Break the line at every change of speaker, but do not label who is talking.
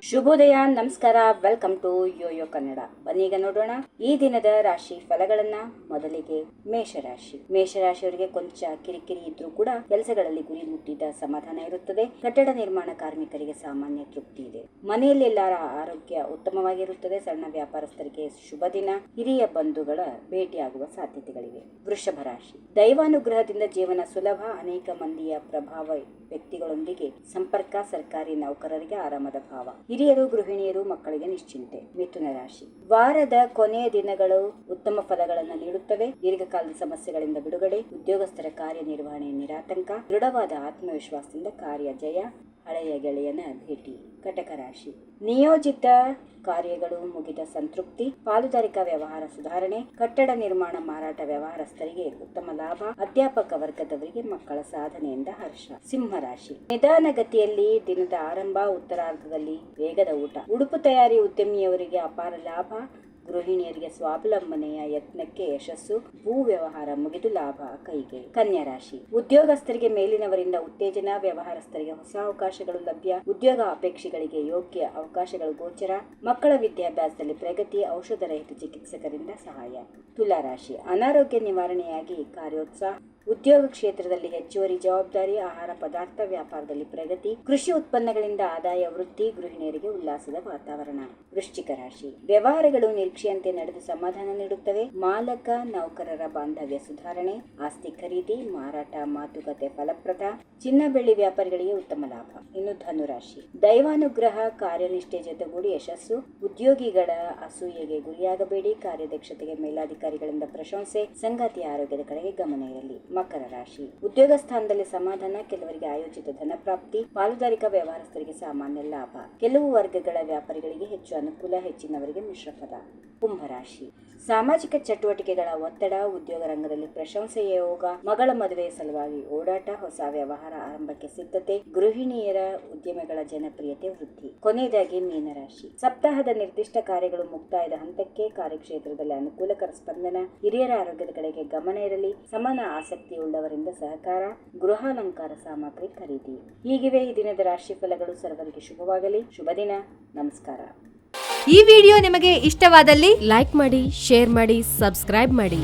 ಶುಭೋದಯ, ನಮಸ್ಕಾರ. Welcome to YoYo Kannada. ಬನ್ನೀಗ ನೋಡೋಣ ಈ ದಿನದ ರಾಶಿ ಫಲಗಳನ್ನ. ಮೊದಲಿಗೆ ಮೇಷರಾಶಿಯವರಿಗೆ ಕೊಂಚ ಕಿರಿಕಿರಿ ಇದ್ರೂ ಕೂಡ ಕೆಲಸಗಳಲ್ಲಿ ಗುರಿ ಮುಟ್ಟಿದ ಸಮಾಧಾನ ಇರುತ್ತದೆ. ಕಟ್ಟಡ ನಿರ್ಮಾಣ ಕಾರ್ಮಿಕರಿಗೆ ಸಾಮಾನ್ಯ ತೃಪ್ತಿ ಇದೆ. ಮನೆಯಲ್ಲಿ ಎಲ್ಲರ ಆರೋಗ್ಯ ಉತ್ತಮವಾಗಿರುತ್ತದೆ. ಸಣ್ಣ ವ್ಯಾಪಾರಸ್ಥರಿಗೆ ಶುಭ ದಿನ. ಹಿರಿಯ ಬಂಧುಗಳ ಭೇಟಿಯಾಗುವ ಸಾಧ್ಯತೆಗಳಿವೆ. ವೃಷಭ ರಾಶಿ, ದೈವಾನುಗ್ರಹದಿಂದ ಜೀವನ ಸುಲಭ. ಅನೇಕ ಮಂದಿಯ ಪ್ರಭಾವ ವ್ಯಕ್ತಿಗಳೊಂದಿಗೆ ಸಂಪರ್ಕ. ಸರ್ಕಾರಿ ನೌಕರರಿಗೆ ಆರಾಮದ ಭಾವ. ಹಿರಿಯರು, ಗೃಹಿಣಿಯರು, ಮಕ್ಕಳಿಗೆ ನಿಶ್ಚಿಂತೆ. ಮಿಥುನ ರಾಶಿ, ವಾರದ ಕೊನೆಯ ದಿನಗಳು ಉತ್ತಮ ಫಲಗಳನ್ನು ನೀಡುತ್ತವೆ. ದೀರ್ಘಕಾಲದ ಸಮಸ್ಯೆಗಳಿಂದ ಬಿಡುಗಡೆ. ಉದ್ಯೋಗಸ್ಥರ ಕಾರ್ಯನಿರ್ವಹಣೆ ನಿರಾತಂಕ. ದೃಢವಾದ ಆತ್ಮವಿಶ್ವಾಸದಿಂದ ಕಾರ್ಯ ಜಯ. ಹಳೆಯ ಗೆಳೆಯನ ಭೇಟಿ. ಕಟಕ ರಾಶಿ, ನಿಯೋಜಿತ ಕಾರ್ಯಗಳು ಮುಗಿದ ಸಂತೃಪ್ತಿ. ಪಾಲುದಾರಿಕಾ ವ್ಯವಹಾರ ಸುಧಾರಣೆ. ಕಟ್ಟಡ ನಿರ್ಮಾಣ ಮಾರಾಟ ವ್ಯವಹಾರಸ್ಥರಿಗೆ ಉತ್ತಮ ಲಾಭ. ಅಧ್ಯಾಪಕ ವರ್ಗದವರಿಗೆ ಮಕ್ಕಳ ಸಾಧನೆಯಿಂದ ಹರ್ಷ. ಸಿಂಹ ರಾಶಿ, ನಿಧಾನಗತಿಯಲ್ಲಿ ದಿನದ ಆರಂಭ. ಉತ್ತರಾರ್ಧದಲ್ಲಿ ವೇಗದ ಊಟ. ಉಡುಪು ತಯಾರಿ ಉದ್ಯಮಿಯವರಿಗೆ ಅಪಾರ ಲಾಭ. ಗೃಹಿಣಿಯರಿಗೆ ಸ್ವಾವಲಂಬನೆಯ ಯತ್ನಕ್ಕೆ ಯಶಸ್ಸು. ಭೂ ವ್ಯವಹಾರ ಮುಗಿದು ಲಾಭ ಕೈಗೆ. ಕನ್ಯಾ ರಾಶಿ, ಉದ್ಯೋಗಸ್ಥರಿಗೆ ಮೇಲಿನವರಿಂದ ಉತ್ತೇಜನ. ವ್ಯವಹಾರಸ್ಥರಿಗೆ ಹೊಸ ಅವಕಾಶಗಳು ಲಭ್ಯ. ಉದ್ಯೋಗ ಅಪೇಕ್ಷೆಗಳಿಗೆ ಯೋಗ್ಯ ಅವಕಾಶಗಳು ಗೋಚರ. ಮಕ್ಕಳ ವಿದ್ಯಾಭ್ಯಾಸದಲ್ಲಿ ಪ್ರಗತಿ. ಔಷಧರಹಿತ ಚಿಕಿತ್ಸಕರಿಂದ ಸಹಾಯ. ತುಲಾ ರಾಶಿ, ಅನಾರೋಗ್ಯ ನಿವಾರಣೆಯಾಗಿ ಕಾರ್ಯೋತ್ಸಾಹ. ಉದ್ಯೋಗ ಕ್ಷೇತ್ರದಲ್ಲಿ ಹೆಚ್ಚುವರಿ ಜವಾಬ್ದಾರಿ. ಆಹಾರ ಪದಾರ್ಥ ವ್ಯಾಪಾರದಲ್ಲಿ ಪ್ರಗತಿ. ಕೃಷಿ ಉತ್ಪನ್ನಗಳಿಂದ ಆದಾಯ ವೃದ್ಧಿ. ಗೃಹಿಣಿಯರಿಗೆ ಉಲ್ಲಾಸದ ವಾತಾವರಣ. ವೃಶ್ಚಿಕ ರಾಶಿ, ವ್ಯವಹಾರಗಳು ನಿರೀಕ್ಷೆಯಂತೆ ನಡೆದು ಸಮಾಧಾನ ನೀಡುತ್ತವೆ. ಮಾಲಕ ನೌಕರರ ಬಾಂಧವ್ಯ ಸುಧಾರಣೆ. ಆಸ್ತಿ ಖರೀದಿ, ಮಾರಾಟ, ಮಾತುಕತೆ ಫಲಪ್ರದ. ಚಿನ್ನ ಬೆಳ್ಳಿ ವ್ಯಾಪಾರಿಗಳಿಗೆ ಉತ್ತಮ ಲಾಭ. ಇನ್ನು ಧನುರಾಶಿ, ದೈವಾನುಗ್ರಹ, ಕಾರ್ಯನಿಷ್ಠೆ ಜೊತೆಗೂಡಿ ಯಶಸ್ಸು. ಉದ್ಯೋಗಿಗಳ ಅಸೂಯೆಗೆ ಗುರಿಯಾಗಬೇಡಿ. ಕಾರ್ಯದಕ್ಷತೆಗೆ ಮೇಲಾಧಿಕಾರಿಗಳಿಂದ ಪ್ರಶಂಸೆ. ಸಂಗಾತಿಯ ಆರೋಗ್ಯದ ಕಡೆಗೆ ಗಮನ ಇರಲಿ. ಮಕರ ರಾಶಿ, ಉದ್ಯೋಗ ಸ್ಥಾನದಲ್ಲಿ ಸಮಾಧಾನ. ಕೆಲವರಿಗೆ ಆಯೋಜಿತ ಧನ ಪ್ರಾಪ್ತಿ. ಪಾಲುದಾರಿಕಾ ವ್ಯವಹಾರಸ್ಥರಿಗೆ ಸಾಮಾನ್ಯ ಲಾಭ. ಕೆಲವು ವರ್ಗಗಳ ವ್ಯಾಪಾರಿಗಳಿಗೆ ಹೆಚ್ಚು ಅನುಕೂಲ. ಹೆಚ್ಚಿನವರಿಗೆ ಮಿಶ್ರ ಫಲ. ಕುಂಭರಾಶಿ, ಸಾಮಾಜಿಕ ಚಟುವಟಿಕೆಗಳ ಒತ್ತಡ. ಉದ್ಯೋಗ ರಂಗದಲ್ಲಿ ಪ್ರಶಂಸೆಯ ಯೋಗ. ಮಗಳ ಮದುವೆಯ ಸಲುವಾಗಿ ಓಡಾಟ. ಹೊಸ ವ್ಯವಹಾರ ಆರಂಭಕ್ಕೆ ಸಿದ್ಧತೆ. ಗೃಹಿಣಿಯರ ಉದ್ಯಮಗಳ ಜನಪ್ರಿಯತೆ ವೃದ್ಧಿ. ಕೊನೆಯದಾಗಿ ಮೀನರಾಶಿ, ಸಪ್ತಾಹದ ನಿರ್ದಿಷ್ಟ ಕಾರ್ಯಗಳು ಮುಕ್ತಾಯದ ಹಂತಕ್ಕೆ. ಕಾರ್ಯಕ್ಷೇತ್ರದಲ್ಲಿ ಅನುಕೂಲಕರ ಸ್ಪಂದನ. ಹಿರಿಯರ ಆರೋಗ್ಯದ ಕಡೆಗೆ ಗಮನ ಇರಲಿ. ಸಮಾನ ಆಸಕ್ತಿಯುಳ್ಳವರಿಂದ ಸಹಕಾರ. ಗೃಹಾಲಂಕಾರ ಸಾಮಗ್ರಿ ಖರೀದಿ. ಹೀಗಿವೆ ಈ ದಿನದ ರಾಶಿ ಫಲಗಳು. ಸರ್ವರಿಗೆ ಶುಭವಾಗಲಿ. ಶುಭ ದಿನ. ನಮಸ್ಕಾರ.
ಈ ವಿಡಿಯೋ ನಿಮಗೆ ಇಷ್ಟವಾದಲ್ಲಿ ಲೈಕ್ ಮಾಡಿ, ಶೇರ್ ಮಾಡಿ, ಸಬ್ಸ್ಕ್ರೈಬ್ ಮಾಡಿ.